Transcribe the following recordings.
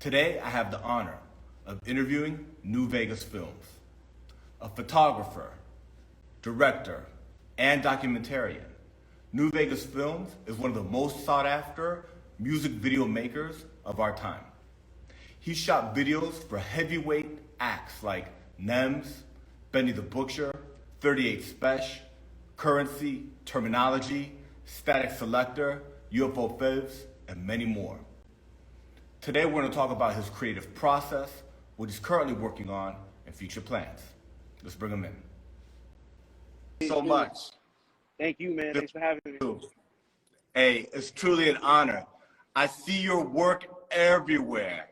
Today, I have the honor of interviewing New Vegas Films, a photographer, director, and documentarian. New Vegas Films is one of the most sought after music video makers of our time. He shot videos for heavyweight acts like NEMS, Benny the Butcher, 38 Spesh, Currency, Termanology, Statik Selectah, UFO Fevs, and many more. Today we're going to talk about his creative process, what he's currently working on, and future plans. Let's bring him in. So much. Thank you, man. Thanks for having me. Hey, it's truly an honor. I see your work everywhere.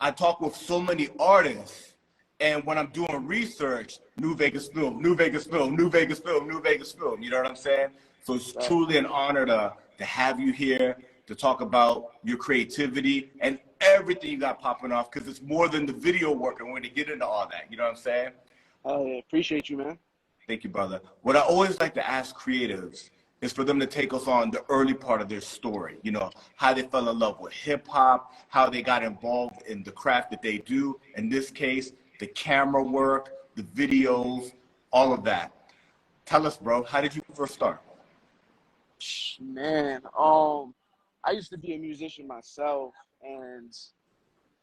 I talk with so many artists, and when I'm doing research, New Vegas Film, New Vegas Film, New Vegas Film, New Vegas Film, you know what I'm saying? So it's truly an honor to have you here to talk about your creativity and everything you got popping off, because it's more than the video work, and we're going to get into all that, you know what I'm saying? Oh, yeah. Appreciate you, man. Thank you, brother. What I always like to ask creatives is for them to take us on the early part of their story, you know, how they fell in love with hip hop, how they got involved in the craft that they do. In this case, the camera work, the videos, all of that. Tell us, bro, how did you first start? Man, I used to be a musician myself, and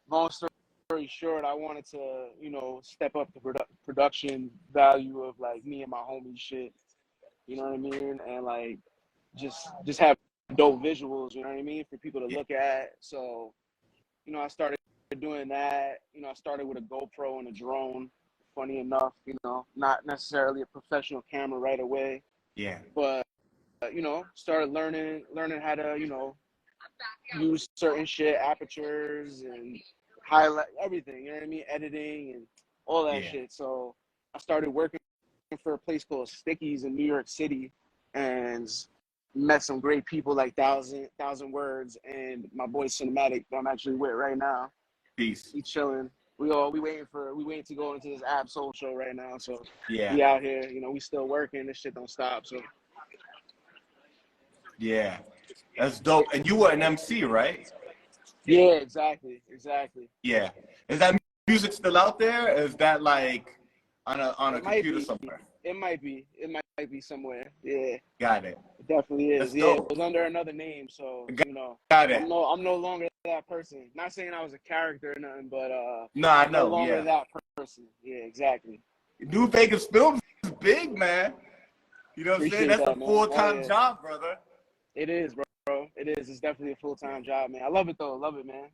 long story short, I wanted to, you know, step up the production value of like me and my homies shit. You know what I mean? And like just have dope visuals, you know what I mean, for people to look at. So, you know, I started doing that. You know, I started with a GoPro and a drone. Funny enough, you know, not necessarily a professional camera right away. Yeah. But you know, started learning how to, you know, use certain shit, apertures and highlight everything, you know what I mean? Editing and all that shit. So I started working for a place called Stickies in New York City and met some great people like Thousand Words and my boy Cinematic that I'm actually with right now. Peace. He's chilling. We waiting to go into this Ab Soul show right now. So yeah, we out here, you know, we still working. This shit don't stop. So yeah, that's dope. And you were an MC, right? yeah, exactly. Yeah. Is that music still out there? Is that like on a computer somewhere? It might be somewhere. Yeah. Got it. It definitely is. That's Yeah. dope. It was under another name, so you know. Got it. I'm no longer that person. Not saying I was a character or nothing, but no, I know. No longer that person. Yeah, exactly. New Vegas Films is big, man. You know what I'm saying? That's a full-time job, brother. It is, bro. It is. It's definitely a full-time job, man. I love it though. Love it, man.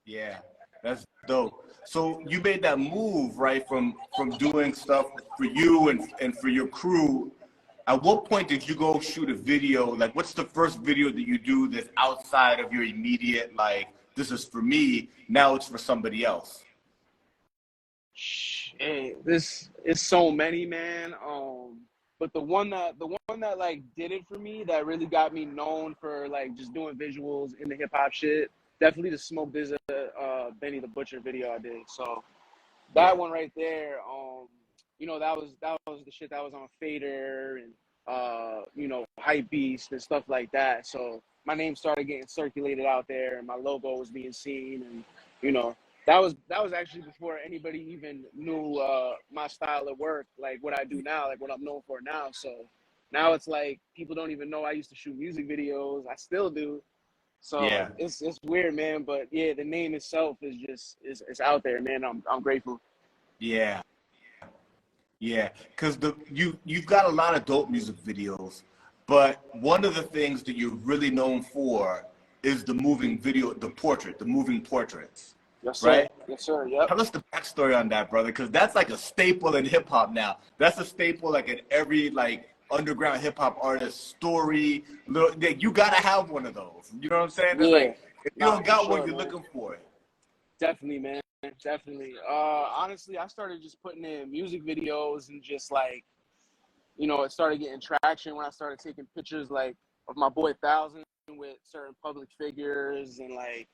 Yeah, that's dope. So you made that move, right, from doing stuff for you and for your crew. At what point did you go shoot a video? Like, what's the first video that you do that's outside of your immediate, like, this is for me, now it's for somebody else? Hey, this is so many, man. But the one that like did it for me, that really got me known for like just doing visuals in the hip hop shit, definitely the Smoke Dizza Benny the Butcher video I did. So that one right there, you know, that was the shit that was on Fader and you know, Hypebeast and stuff like that. So my name started getting circulated out there and my logo was being seen, and you know, that was actually before anybody even knew my style of work, like what I do now, like what I'm known for now. So now it's like people don't even know I used to shoot music videos. I still do. So it's weird, man. But yeah, the name itself is just it's out there, man. I'm grateful. Yeah, because you've got a lot of dope music videos, but one of the things that you're really known for is the moving portraits. Yes, sir. Right? Yes, sir. Yep. Tell us the backstory on that, brother, because that's like a staple in hip hop now. That's a staple like in every like underground hip hop artist story. You gotta have one of those. You know what I'm saying? It's like if you don't got one, you're looking for it. Definitely, man. Definitely. Honestly, I started just putting in music videos and just like, you know, it started getting traction when I started taking pictures like of my boy Thousand with certain public figures, and like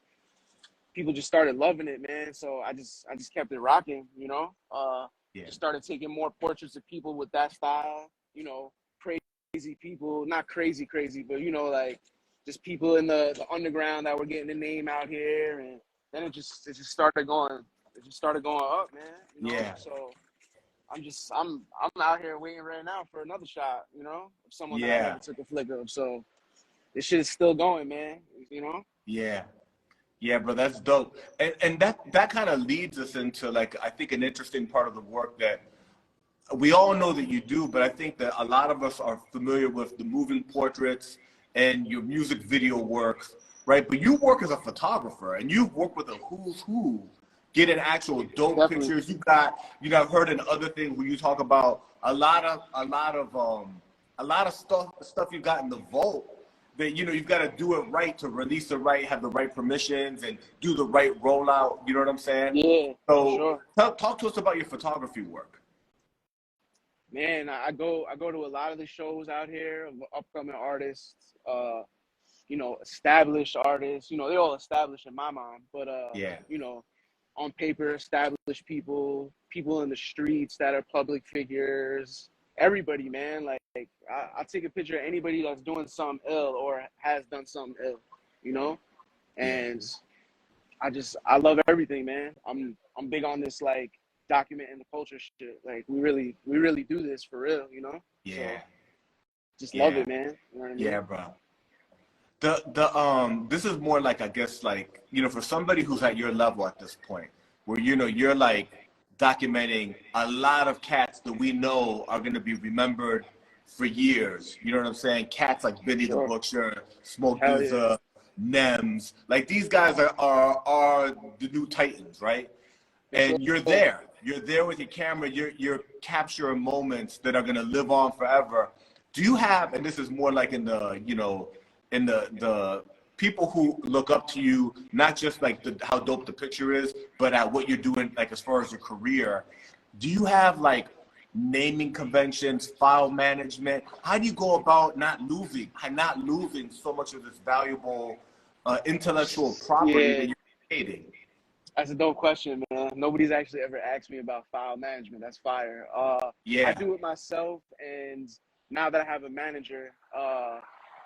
people just started loving it, man. So I just kept it rocking, you know. Just started taking more portraits of people with that style, you know, crazy people, not crazy, but you know, like just people in the underground that were getting the name out here, and then it just started going up, man. You know, Yeah. so I'm out here waiting right now for another shot, you know, of someone that I Yeah. never took a flick of. So this shit is still going, man. You know. Yeah. Yeah, bro, that's dope. And that kind of leads us into like I think an interesting part of the work that we all know that you do, but I think that a lot of us are familiar with the moving portraits and your music video work, right? But you work as a photographer and you've worked with a who's who, getting actual dope Definitely. pictures. I've heard in other things where you talk about a lot of stuff you got in the vault that you've got to do it right to release it right, have the right permissions, and do the right rollout. You know what I'm saying? Yeah, for So sure. talk to us about your photography work. Man, I go to a lot of the shows out here of upcoming artists, you know, established artists. You know, they're all established in my mind, but Yeah. you know, on paper, established people in the streets that are public figures. Everybody, man. Like I take a picture of anybody that's doing something ill or has done something ill, you know, Yeah. and I love everything, man. I'm big on this like documenting the culture shit. Like we really do this for real, you know? So Yeah. just love Yeah. it, man. You know what I mean? Yeah, bro. This is more like, I guess, like, for somebody who's at your level at this point, where you're like documenting a lot of cats that we know are going to be remembered for years. You know what I'm saying? Cats like Benny the Sure. Butcher, Smoke Hell yeah. DZA, NEMS. Like these guys are the new titans, right? And you're there. You're there with your camera. You're capturing moments that are going to live on forever. Do you have, and this is more like in the, in the people who look up to you, not just like how dope the picture is, but at what you're doing, like as far as your career, do you have like naming conventions, file management? How do you go about not losing so much of this valuable intellectual property Yeah, that you're creating? that's a dope question, man. Nobody's actually ever asked me about file management. That's fire. I Yeah. do it myself, and now that I have a manager,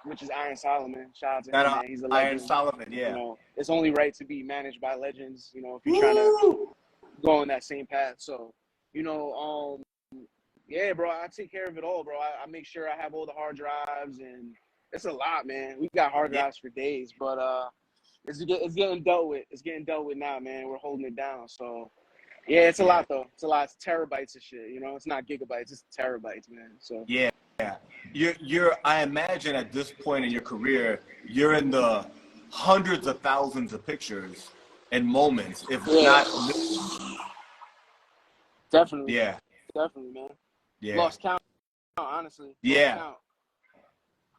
which is Iron Solomon, shout out to That him, man. He's a Iron legend. Solomon, You yeah. know, it's only right to be managed by legends. You know, if you're trying to Woo! go on that same path. So, yeah, bro, I take care of it all, bro. I make sure I have all the hard drives, and it's a lot, man. We got hard Yeah, drives for days, but it's getting dealt with. It's getting dealt with now, man. We're holding it down. So yeah, it's a yeah, lot though. It's a lot. It's terabytes of shit. You know, it's not gigabytes. It's terabytes, man. So yeah. You're. I imagine at this point in your career, you're in the hundreds of thousands of pictures and moments, if yeah, not. definitely, Yeah, definitely, man. yeah, Lost count, honestly. Lost yeah, count.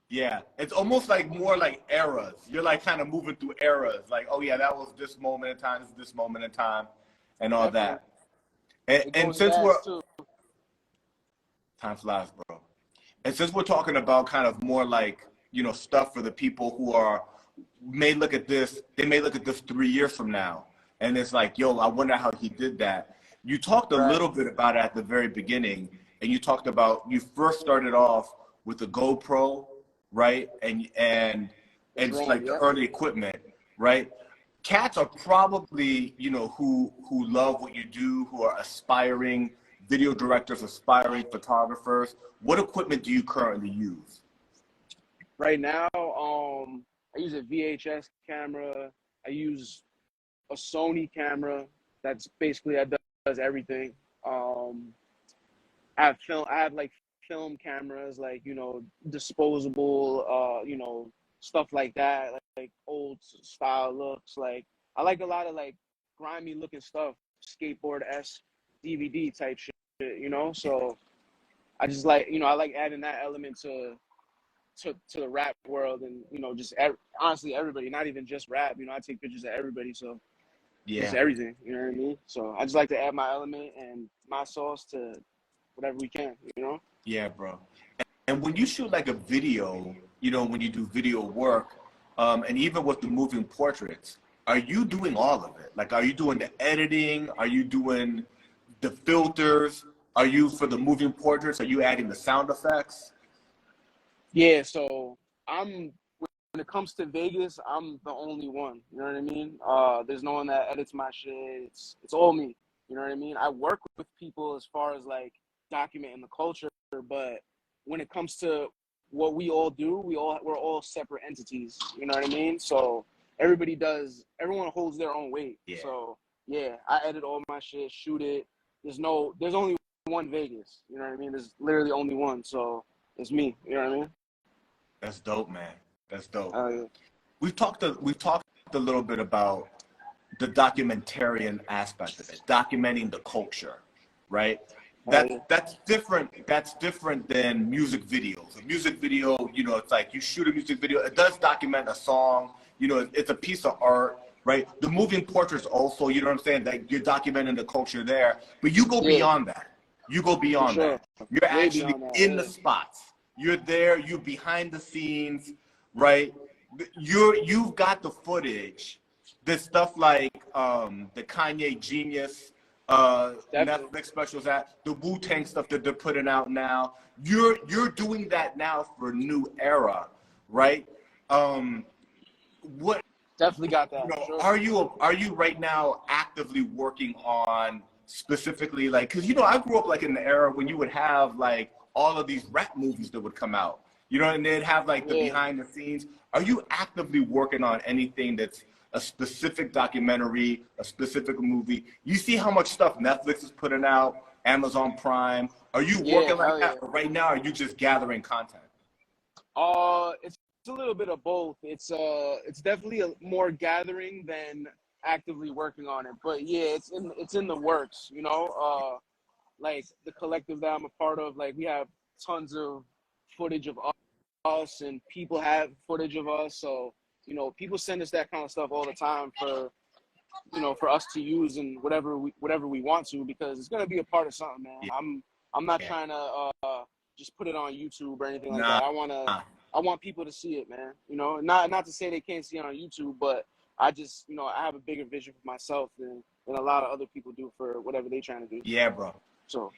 yeah. It's almost like more like eras. You're like kind of moving through eras. Like, oh yeah, that was this moment in time. This is this moment in time, and all Definitely. that. And, It and goes since we're fast too. time flies, bro. And since we're talking about kind of more like, stuff for the people who may look at this, they may look at this 3 years from now. And it's like, yo, I wonder how he did that. You talked a Right. little bit about it at the very beginning. And you talked about, you first started off with the GoPro, right? And It's it's wrong. like the Yep. early equipment, right? Cats are probably, who love what you do, who are aspiring video directors, aspiring photographers. What equipment do you currently use? Right now, I use a VHS camera. I use a Sony camera. That's basically that does everything. I have like film cameras, like disposable, stuff like that, like old style looks. Like I like a lot of like grimy looking stuff, skateboard-esque DVD type shit. So I just like I like adding that element to the rap world, and just honestly everybody, not even just rap. I take pictures of everybody, so just Yeah. everything. You know what I mean? So I just like to add my element and my sauce to whatever we can. Yeah, bro. And when you shoot like a video, when you do video work, and even with the moving portraits, are you doing all of it? Like, are you doing the editing? Are you doing the filters? Are you, for the moving portraits, are you adding the sound effects? Yeah. So I'm it comes to Vegas, I'm the only one. You know what I mean? There's no one that edits my shit. It's all me. You know what I mean? I work with people as far as like documenting the culture, but when it comes to what we all do, we're all separate entities. You know what I mean? So everyone holds their own weight. Yeah. So yeah, I edit all my shit, shoot it. There's only one Vegas. You know what I mean? There's literally only one. So it's me. You know what I mean? That's dope, man. That's dope. Yeah. We've talked a little bit about the documentarian aspect of it, documenting the culture, right? That's different. That's different than music videos. A music video, you know, it's like you shoot a music video. It does document a song. You know, it's a piece of art, right? The moving portraits also, you know what I'm saying? That you're documenting the culture there, but you go beyond that. You go beyond that. You're actually in the spots. You're there. You're behind the scenes, right? You've got the footage. The stuff like the Kanye Genius Netflix specials, the Wu-Tang stuff that they're putting out now. You're doing that now for New Era, right? What Definitely got that. You know, are you right now actively working on specifically like, because you know I grew up like in the era when you would have like all of these rap movies that would come out, you know, and they'd have like the behind the scenes. Are you actively working on anything that's a specific documentary, a specific movie? You see how much stuff Netflix is putting out, Amazon Prime. Are you working like that? Or right now, are you just gathering content? It's a little bit of both. It's definitely more gathering than actively working on it. But yeah, it's in the works, you know. Like the collective that I'm a part of, like we have tons of footage of us and people have footage of us. So, you know, people send us that kind of stuff all the time for, you know, for us to use in whatever we want to, because it's gonna be a part of something, man. Yeah. I'm not trying to just put it on YouTube or anything like that. I want people to see it, man. You know, not to say they can't see it on YouTube, but I just, you know, I have a bigger vision for myself than a lot of other people do for whatever they're trying to do. Yeah, bro. So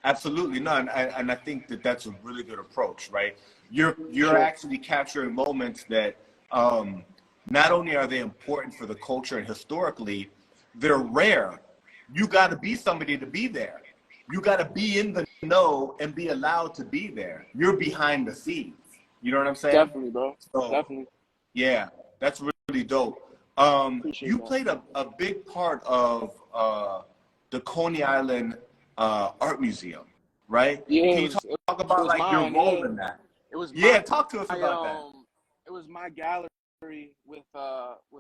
absolutely, no, and I think that that's a really good approach, right? You're actually capturing moments that not only are they important for the culture and historically, they're rare. You got to be somebody to be there. You got to be in the know and be allowed to be there. You're behind the scenes. You know what I'm saying? Definitely, bro. So, definitely. Yeah, that's really dope. You played a big part of the Coney Island Art Museum, right? Yeah, Can you talk about like your role in that? It was talk to us about that. It was my gallery with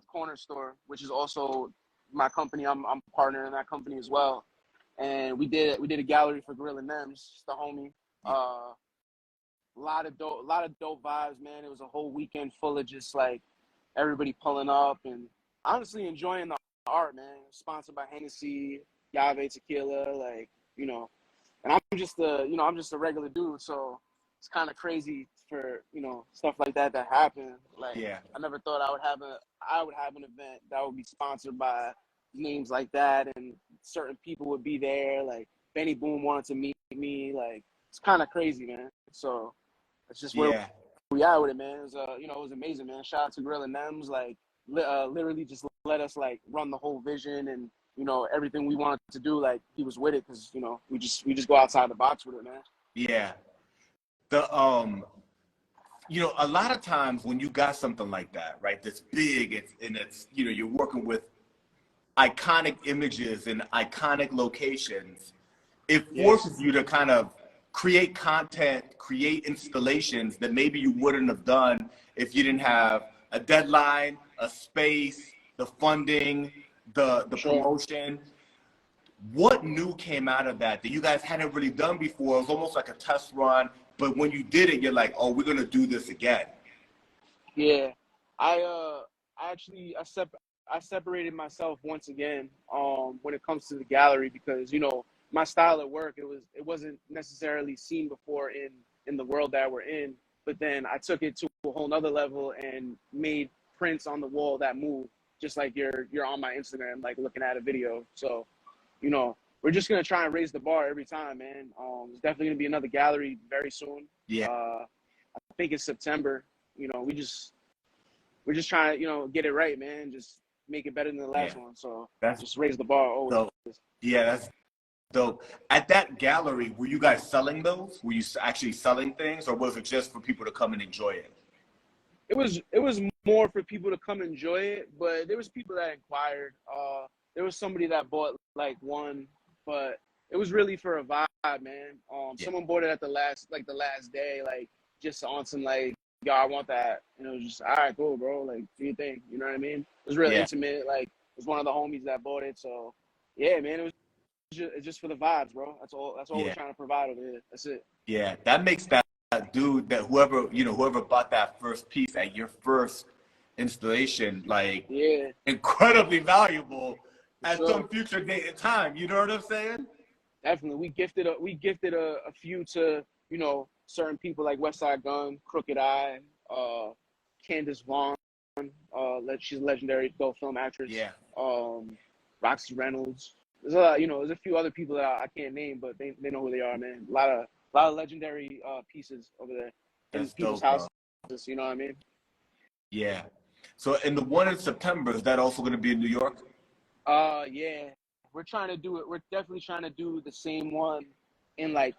Corner Store, which is also my company. I'm partner in that company as well, and we did a gallery for Gorilla NEMS, the homie. A lot of dope vibes, man. It was a whole weekend full of just like everybody pulling up and honestly enjoying the art, man. Sponsored by Hennessy, Yave Tequila, like, you know. And I'm just a regular dude, so it's kind of crazy for, you know, stuff like that happen. Like, I never thought I would have an event that would be sponsored by names like that, and certain people would be there. Like Benny Boom wanted to meet me. Like, it's kind of crazy, man. So it's just where we are with it, man. It was you know, it was amazing, man. Shout out to Gorilla NEMS, like literally just let us like run the whole vision and, you know, everything we wanted to do. Like, he was with it because, you know, we just go outside the box with it, man. Yeah. The you know, a lot of times when you got something like that, right, that's big, it's you know, you're working with iconic images and iconic locations, it forces you to kind of create content, create installations that maybe you wouldn't have done if you didn't have a deadline, a space, the funding, the promotion. What new came out of that you guys hadn't really done before? It was almost like a test run, but when you did it, you're like, oh, we're gonna do this again. Yeah, I separated myself once again when it comes to the gallery, because, you know, my style at work, it wasn't necessarily seen before in the world that we're in, but then I took it to a whole nother level and made prints on the wall that move, just like you're on my Instagram, like looking at a video. So, you know, we're just gonna try and raise the bar every time, man. There's definitely gonna be another gallery very soon. I think it's September. You know, we just we're just trying to, you know, get it right, man. Just make it better than the last one. So That's just raise the bar always. dope. Yeah, that's dope. At that gallery, were you guys selling those? Were you actually selling things, or was it just for people to come and enjoy it? It was more for people to come enjoy it, but there was people that inquired. There was somebody that bought like one, but it was really for a vibe, man. Yeah. Someone bought it at the last day, like just on some like, yo, I want that, and it was just, all right, cool, bro. Like, do your thing. You know what I mean? It was real intimate. Like, it was one of the homies that bought it, so yeah, man. It was just for the vibes, bro. That's all. That's all we're trying to provide over here. That's it. Yeah, that makes that dude, that whoever bought that first piece at your first installation, like incredibly valuable at some future date and time. You know what I'm saying? Definitely. We gifted a few to, you know, certain people like Westside Gun, Crooked Eye, Candace Vaughn, she's a legendary adult film actress. Yeah. Roxy Reynolds. There's a lot, you know, there's a few other people that I can't name, but they know who they are, man. A lot of legendary pieces over there in people's houses. You know what I mean? Yeah. So, and the one in September, is that also going to be in New York? Yeah. We're trying to do it. We're definitely trying to do the same one in like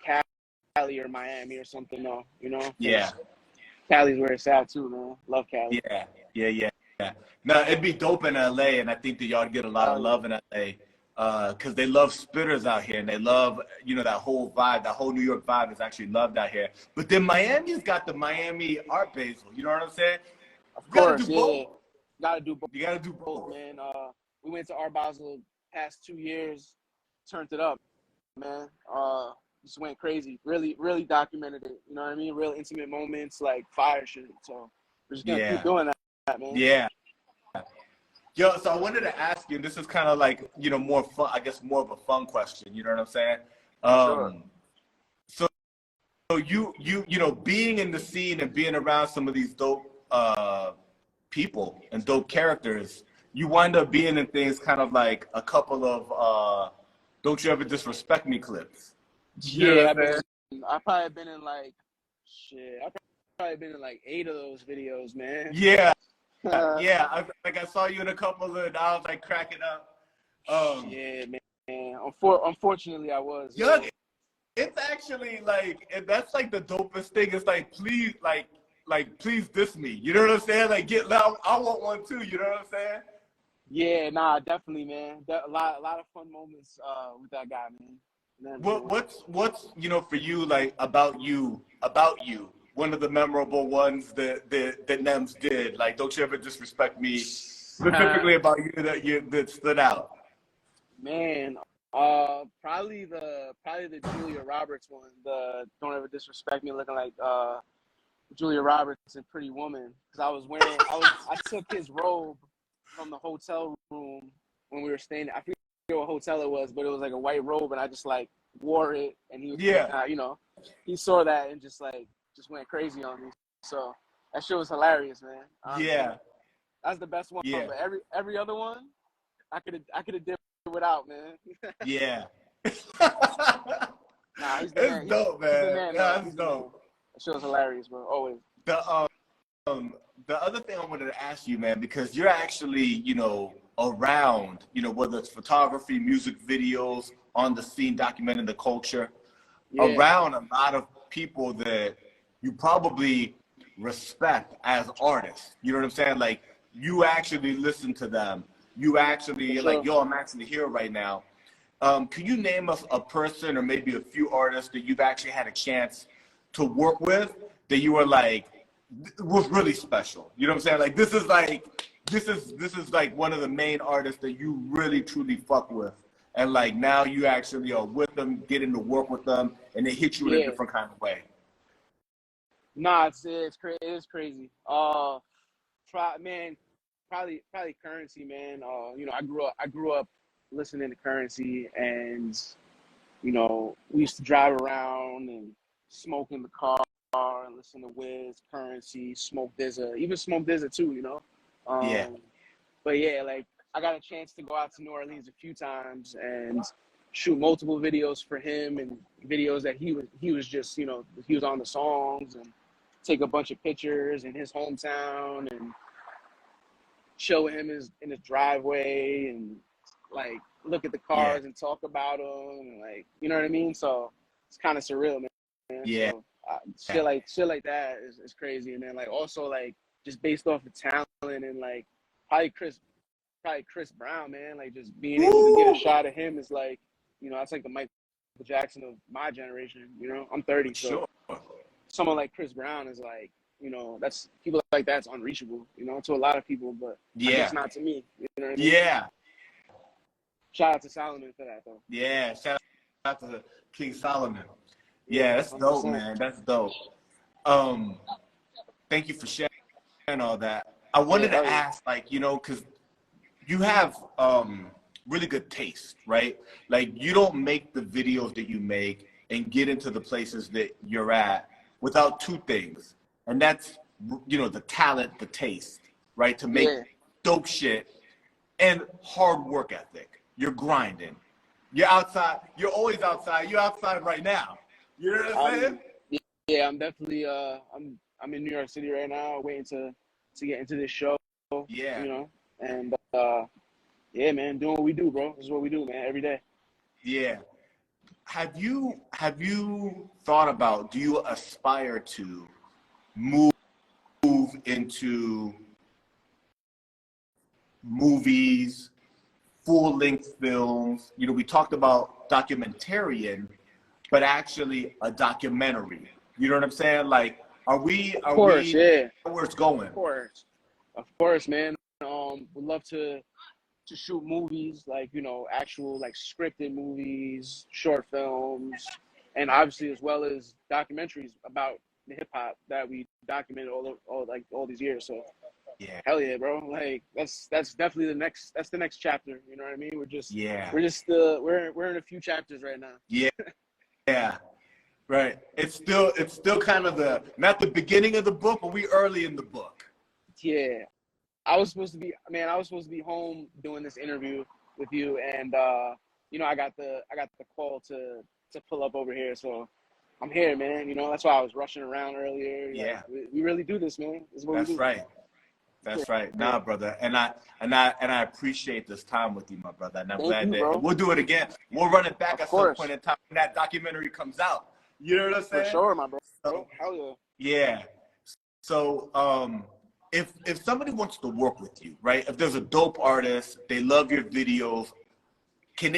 Cali or Miami or something, though. You know? Yeah. Cali's where it's at too, man. Love Cali. Yeah. No, it'd be dope in LA, and I think that y'all get a lot of love in LA. Because they love spitters out here, and they love, you know, that whole vibe, that whole New York vibe is actually loved out here. But then Miami's got the Miami Art Basel. You know what I'm saying? Of course, yeah. Gotta do both. You gotta do both, man. We went to Art Basel past 2 years, turned it up, man. Just went crazy. Really, really documented it. You know what I mean? Real intimate moments, like fire shit. So we're just gonna keep doing that, man. Yeah. Yo, so I wanted to ask you, and this is kind of like, you know, more fun, I guess more of a fun question, you know what I'm saying? Sure. So you know, being in the scene and being around some of these dope people and dope characters, you wind up being in things kind of like a couple of Don't You Ever Disrespect Me clips. Yeah, I've probably been in like, I've probably been in like 8 of those videos, man. Yeah. I saw you in a couple of, and I was like cracking up. Yeah, man. Unfortunately, I was. Yeah, it's actually like, that's like the dopest thing. It's like, please, please diss me. You know what I'm saying? Like, get loud. I want one too. You know what I'm saying? Yeah, nah, definitely, man. A lot of fun moments with that guy, man. What's you know, for you, like about you? One of the memorable ones that NEMS did, like, Don't You Ever Disrespect Me, specifically about you that stood out. Man, probably the Julia Roberts one, the Don't Ever Disrespect Me, looking like Julia Roberts in Pretty Woman, because I took his robe from the hotel room when we were staying. I forget what hotel it was, but it was like a white robe, and I just like wore it, and he was you know, he saw that and just went crazy on me. So that shit was hilarious, man. That's the best one. Yeah. But every other one, I could have did without, man. Yeah. Nah, he's the man. Dope, man. He's the man, that's dope. That shit was hilarious, bro. Always. The other thing I wanted to ask you, man, because you're actually, you know, around, you know, whether it's photography, music videos, on the scene, documenting the culture, around a lot of people that you probably respect as artists. You know what I'm saying? Like, you actually listen to them. You actually, like, yo, I'm actually here right now. Can you name us a person or maybe a few artists that you've actually had a chance to work with that you were like, was really special? You know what I'm saying? Like, this is like one of the main artists that you really truly fuck with, and like now you actually are with them, getting to work with them, and they hit you in a different kind of way. Nah, it is crazy. Probably Currency, man. You know, I grew up listening to Currency, and you know, we used to drive around and smoke in the car and listen to Wiz, Currency, Smoke DZA, even Smoke DZA too, you know. But yeah, like, I got a chance to go out to New Orleans a few times and shoot multiple videos for him, and videos that he was just, you know, he was on the songs, and take a bunch of pictures in his hometown, and chill with him in his driveway and like look at the Yeah. cars and talk about them, and like, you know what I mean. So it's kind of surreal, man. Yeah. So shit like that is crazy. And then like also like just based off of talent and like probably Chris Brown, man. Like just being able to get a shot at him is like, you know, that's like the Michael Jackson of my generation. You know, I'm 30, so Sure. someone like Chris Brown is like, you know, that's people like that's unreachable, you know, to a lot of people, but I guess not to me. You know what I mean? Yeah. Shout out to Solomon for that though. Yeah. Shout out to King Solomon. Yeah, that's 100%. dope, man. That's dope. Thank you for sharing all that. I wanted to ask, like, you know, because you have really good taste, right? Like, you don't make the videos that you make and get into the places that you're at without two things. And that's, you know, the talent, the taste, right? To make dope shit and hard work ethic. You're grinding. You're outside. You're always outside. You're outside right now. You know what I'm saying? Yeah, I'm definitely I'm in New York City right now, waiting to get into this show. Yeah. You know, and yeah, man, doing what we do, bro. This is what we do, man, every day. Yeah. Have you thought about, do you aspire to move into movies, full-length films? You know, we talked about documentarian, but actually a documentary. You know what I'm saying? Like, where it's going? Of course, man. Would love to shoot movies, like, you know, actual like scripted movies, short films, and obviously as well as documentaries about the hip hop that we documented all these years. So yeah, hell yeah, bro. Like that's definitely the next chapter. You know what I mean? We're in a few chapters right now. Yeah, right. It's still kind of not the beginning of the book, but we early in the book. Yeah. I was supposed to be home doing this interview with you, and you know, I got the call to pull up over here, so I'm here, man. You know, that's why I was rushing around earlier. Yeah, like, we really do this, man. This is what we do. That's right. Nah, brother, and I appreciate this time with you, my brother. And I'm glad that we'll do it again. We'll run it back at some point in time when that documentary comes out. You know what I'm saying? For sure, my bro. So, hell yeah. Yeah. So, if somebody wants to work with you, right? If there's a dope artist, they love your videos, can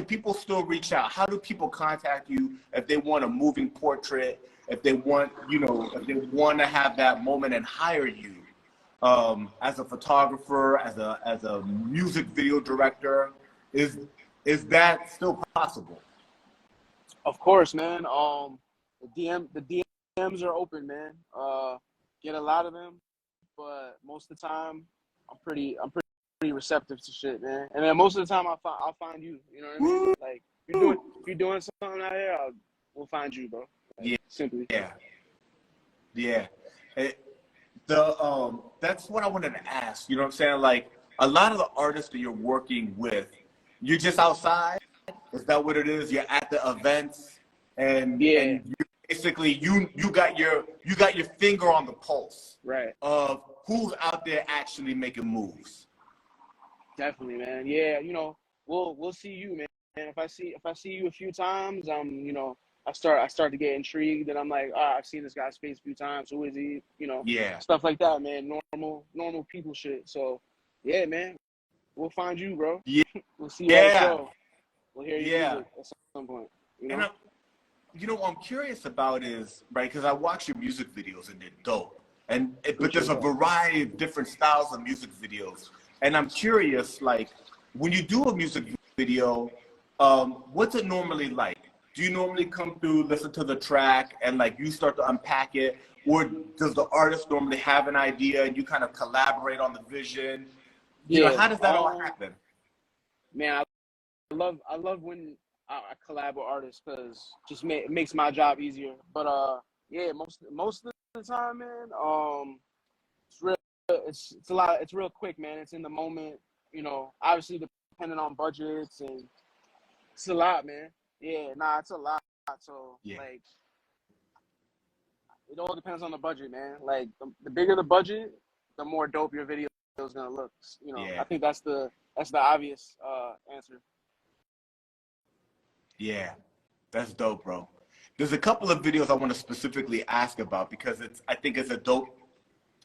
people still reach out? How do people contact you if they want a moving portrait, if they want to have that moment and hire you as a photographer, as a music video director? Is that still possible? Of course, man. The DMs are open, man. Get a lot of them, but most of the time, I'm pretty receptive to shit, man. And then most of the time, I'll find you. You know what I mean? Like if you're doing something out here, we'll find you, bro. Like, simply. Yeah. That's what I wanted to ask. You know what I'm saying? Like a lot of the artists that you're working with, you're just outside. Is that what it is? You're at the events, and you basically you got your finger on the pulse, right, of who's out there actually making moves. Definitely, man. Yeah, you know, we'll see you, man. And if I see you a few times, you know, I start to get intrigued, and I'm like, I've seen this guy's face a few times. Who is he? You know, stuff like that, man. Normal people shit. So, yeah, man, we'll find you, bro. Yeah, we'll see you at the show. We'll hear your music at some point. You know. And what I'm curious about is, right, because I watch your music videos and they're dope, but there's a variety of different styles of music videos, and I'm curious, like, when you do a music video, what's it normally like? Do you normally come through, listen to the track, and like you start to unpack it, or does the artist normally have an idea and you kind of collaborate on the vision? You know, how does that all happen? Man, I love when I collab with artists, because it makes my job easier. But yeah, most of the time, man, it's real quick, man. It's in the moment, you know. Obviously, depending on budgets, and it's a lot, man. Yeah, it's a lot. So like, it all depends on the budget, man. Like the bigger the budget, the more dope your video was gonna look. You know, Yeah. I think that's the obvious answer. Yeah. That's dope, bro. There's a couple of videos I want to specifically ask about because I think it's a dope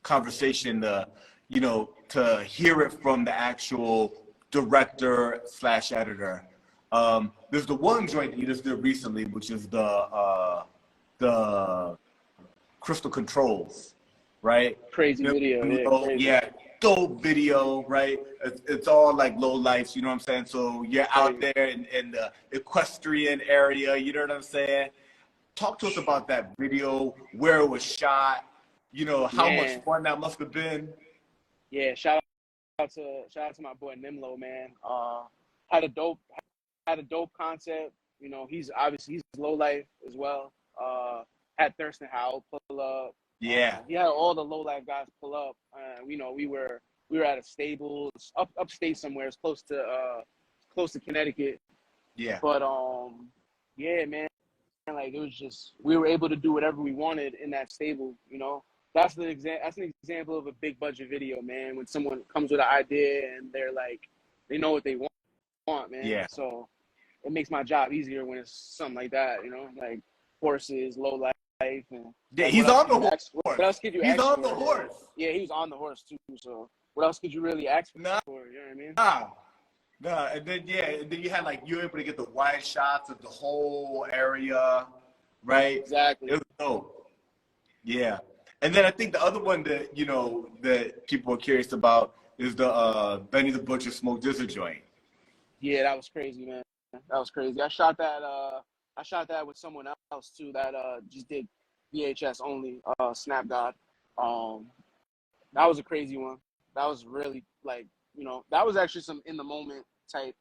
conversation to, to hear it from the actual director slash editor. There's the one joint that you just did recently, which is the Crystal Controls, right? Crazy video, yeah, crazy. Yeah, dope video, right? It's all like low lights, you know what I'm saying? So you're out Crazy. there in the equestrian area, you know what I'm saying? Talk to us about that video, where it was shot, how much Man, fun that must have been. yeah. Shout out to my boy Nimlo, man. Had a dope concept. You know, he's low life as well. Had Thurston Howell pull up. Yeah, He had all the low life guys pull up. We were at a stable upstate somewhere. It's close to Connecticut. yeah, But yeah, man. Like it was just we were able to do whatever we wanted in that stable. You know, that's an example of a big budget video, man. When someone comes with an idea and they're like, they know what they want, man. yeah. So it makes my job easier when it's something like that. You know, like horses, low life, and Yeah, like he's on the horse. what else could you He's ask on for? the horse. Yeah, he was on the horse too. So what else could you really ask for? Nah, You know what I mean? nah. And then you had like you were able to get the wide shots of the whole area, right? Exactly. It was dope. Yeah. And then I think the other one that that people are curious about is the Benny the Butcher Smoke Dizzer joint. Yeah, that was crazy, man. That was crazy. I shot that with someone else too that just did VHS only, Snap God. That was a crazy one. That was really like, that was actually some in the moment type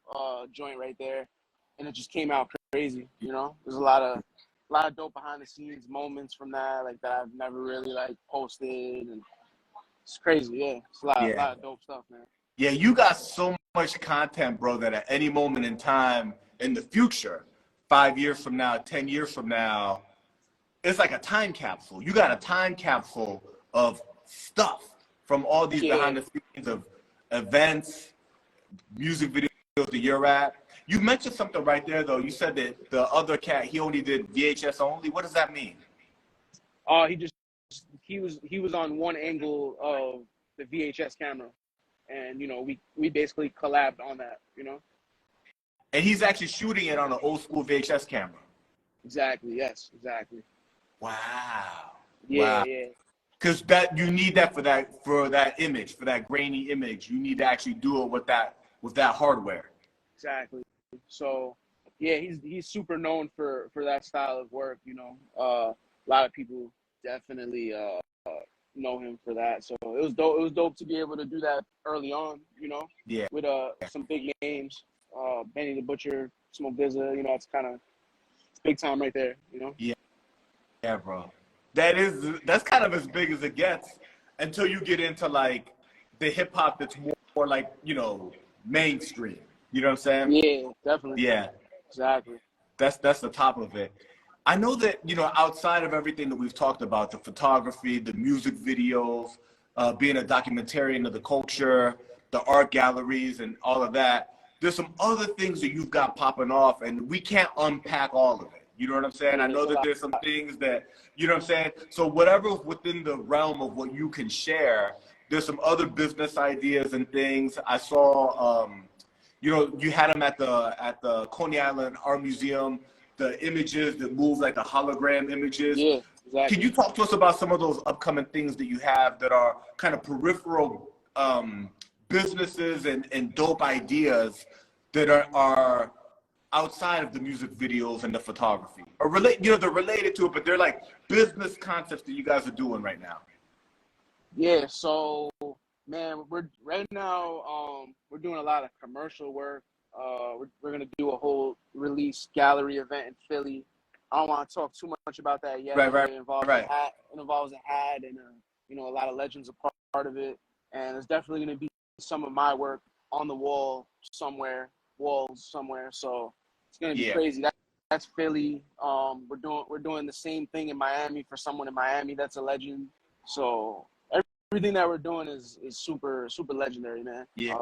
joint right there. And it just came out crazy, There's a lot of dope behind the scenes moments from that, like that I've never really like posted, and it's crazy, yeah. It's a lot Yeah. of dope stuff, man. Yeah, you got so much content, bro, that at any moment in time in the future, 5 years from now, 10 years from now, it's like a time capsule. You got a time capsule of stuff from all these Yeah. behind the scenes of events, music videos that you're at. You mentioned something right there, though. You said that the other cat, he only did VHS only. What does that mean? He was on one angle of the VHS camera, and we basically collabed on that. And he's actually shooting it on an old school VHS camera. Exactly. Yes. Exactly. Wow. Yeah. Wow. Yeah. Because you need that for that image, for that grainy image. You need to actually do it with that hardware. Exactly. So, yeah, he's super known for that style of work. A lot of people definitely know him for that. So it was dope. It was dope to be able to do that early on. Yeah. With some big names, Benny the Butcher, Smoke Dizza. It's big time right there. Yeah. Yeah, bro. That's kind of as big as it gets until you get into like the hip hop that's more like, mainstream. You know what I'm saying? Yeah, definitely. Yeah. Exactly. That's the top of it. I know that, outside of everything that we've talked about, the photography, the music videos, being a documentarian of the culture, the art galleries and all of that, there's some other things that you've got popping off and we can't unpack all of it. You know what I'm saying? Yeah, I know that there's some things that, you know what I'm saying? So whatever's within the realm of what you can share, there's some other business ideas and things. I saw, you had them at the Coney Island Art Museum, the images that move like the hologram images. Yeah, exactly. Can you talk to us about some of those upcoming things that you have that are kind of peripheral businesses and dope ideas that are outside of the music videos and the photography, or they're related to it, but they're like business concepts that you guys are doing right now? Yeah, so man, we're right now we're doing a lot of commercial work. We're gonna do a whole release gallery event in Philly. I don't want to talk too much about that yet. Right. It involves a hat and a lot of legends are part of it, and it's definitely gonna be some of my work on the walls somewhere. So it's gonna be crazy. That's Philly. We're doing the same thing in Miami for someone in Miami that's a legend. So everything that we're doing is super legendary, man. Yeah.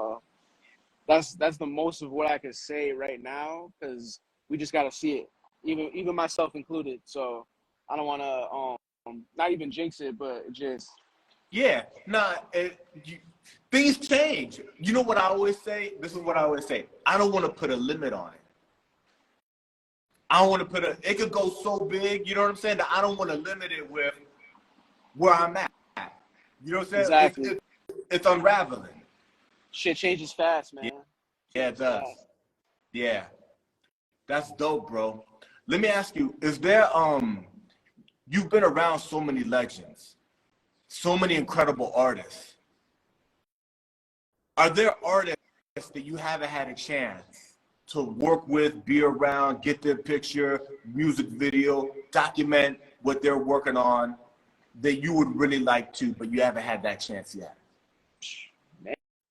That's the most of what I could say right now, because we just gotta see it, even myself included. So I don't want to not even jinx it, but just Yeah, nah, things change. You know what I always say? This is what I always say. I don't want to put a limit on it. I don't want to it could go so big, you know what I'm saying, that I don't want to limit it with where I'm at. You know what I'm saying? exactly. It's unraveling. Shit changes fast, man. Yeah, it does. Fast. Yeah, that's dope, bro. Let me ask you, is there, you've been around so many legends, so many incredible artists. Are there artists that you haven't had a chance to work with, be around, get their picture, music video, document what they're working on that you would really like to, but you haven't had that chance yet?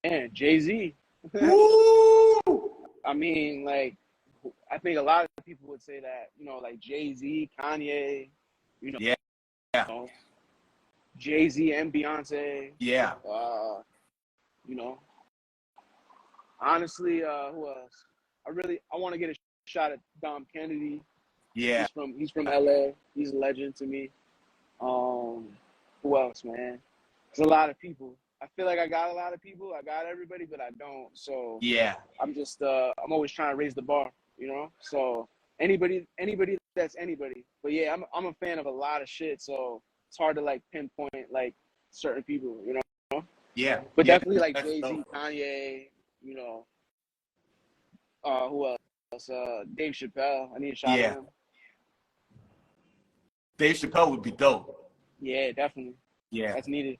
Man, Jay-Z. Woo! I mean, like, I think a lot of people would say that, like Jay-Z, Kanye, Yeah. Jay-Z and Beyonce. Yeah. You know, honestly, who else? I want to get a shot at Dom Kennedy. Yeah. He's from LA. He's a legend to me. Who else, man? There's a lot of people. I feel like I got a lot of people. I got everybody, but I don't. So Yeah. I'm just I'm always trying to raise the bar, So anybody that's anybody. But yeah, I'm a fan of a lot of shit, so it's hard to like pinpoint like certain people, Yeah. But Yeah. definitely like That's Jay-Z, dope. Kanye, who else? Dave Chappelle. I need a shot at Yeah. him. Dave Chappelle would be dope. Yeah, definitely. Yeah. That's needed.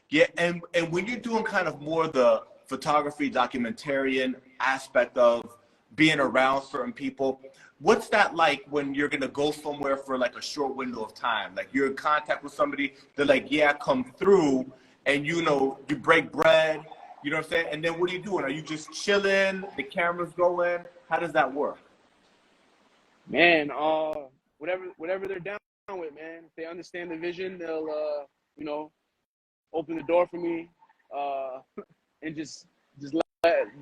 Yeah, and when you're doing kind of more the photography documentarian aspect of being around certain people, what's that like when you're gonna go somewhere for like a short window of time? Like you're in contact with somebody, they're like, yeah, come through, and you break bread, you know what I'm saying? And then what are you doing? Are you just chilling? The camera's going? How does that work? Man, whatever they're down with, man. If they understand the vision, they'll open the door for me, and just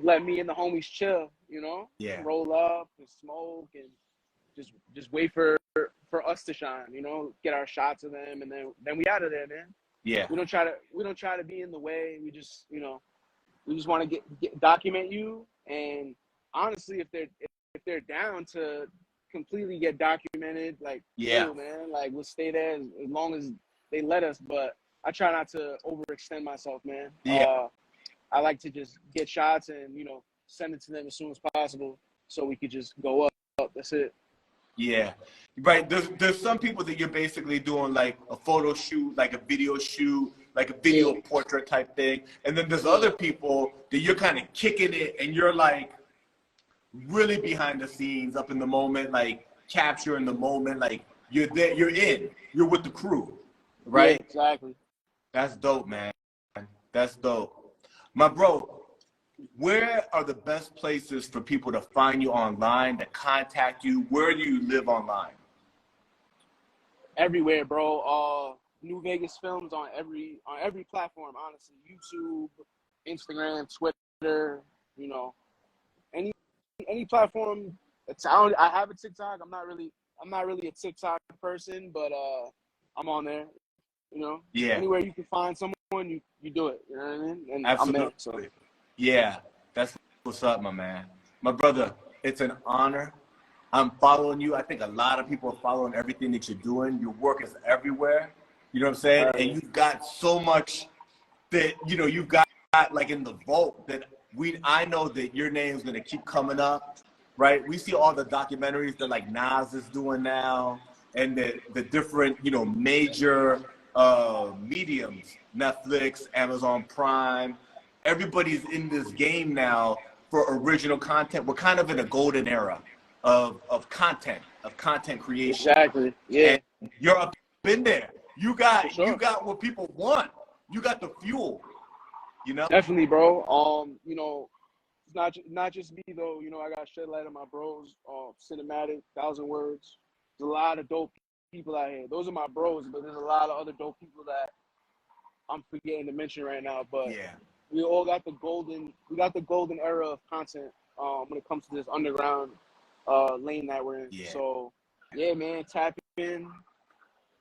let me and the homies chill, Yeah. roll up and smoke and just wait for us to shine, get our shots of them, and then we out of there, man. Yeah. We don't try to be in the way. We just we just want to get document you, and honestly, if they're down to completely get documented, like, Yeah. cool, man, like we'll stay there as long as they let us, but I try not to overextend myself, man. Yeah. I like to just get shots and, send it to them as soon as possible so we could just go up. That's it. Yeah, right. There's some people that you're basically doing like a photo shoot, like a video shoot, like a video portrait type thing, and then there's other people that you're kind of kicking it, and you're like really behind the scenes, up in the moment, like capturing the moment, like you're there, you're with the crew, right? Yeah, exactly. That's dope, man. That's dope, my bro. Where are the best places for people to find you online, to contact you? Where do you live online? Everywhere, bro. New Vegas Films on every platform, honestly. YouTube, Instagram, Twitter, any platform. I have a TikTok. I'm not really a TikTok person, but I'm on there. Yeah. Anywhere you can find someone, you do it. You know what I mean? And Absolutely. I'm there. So. Yeah, that's what's up, my man. My brother, it's an honor. I'm following you. I think a lot of people are following everything that you're doing. Your work is everywhere. You know what I'm saying? And you've got so much that, you've got like in the vault that I know that your name's going to keep coming up, right? We see all the documentaries that like Nas is doing now and the different, major mediums, Netflix, Amazon Prime. Everybody's in this game now for original content. We're kind of in a golden era of content creation. Exactly. Yeah. And you're up in there. You got sure. you got what people want. You got the fuel. Definitely, bro. It's not just me though. I got Shed Light on my bros. Cinematic, 1,000 Words. There's a lot of dope people out here. Those are my bros, but there's a lot of other dope people that I'm forgetting to mention right now, but Yeah. we all got the golden era of content when it comes to this underground lane that we're in. Yeah. So yeah, man, tap in,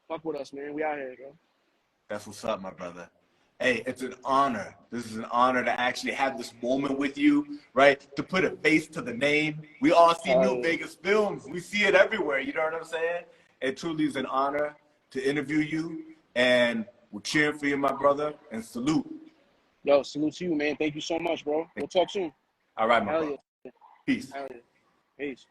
fuck with us, man. We out here, bro. That's what's up, my brother. Hey, it's an honor. This is an honor to actually have this moment with you, right? To put a face to the name. We all see New Vegas films. We see it everywhere. You know what I'm saying? It truly is an honor to interview you. And we're cheering for you, my brother. And salute. Yo, salute to you, man. Thank you so much, bro. We'll talk soon. All right, my Hell brother. yeah. Peace. Hell yeah. Peace.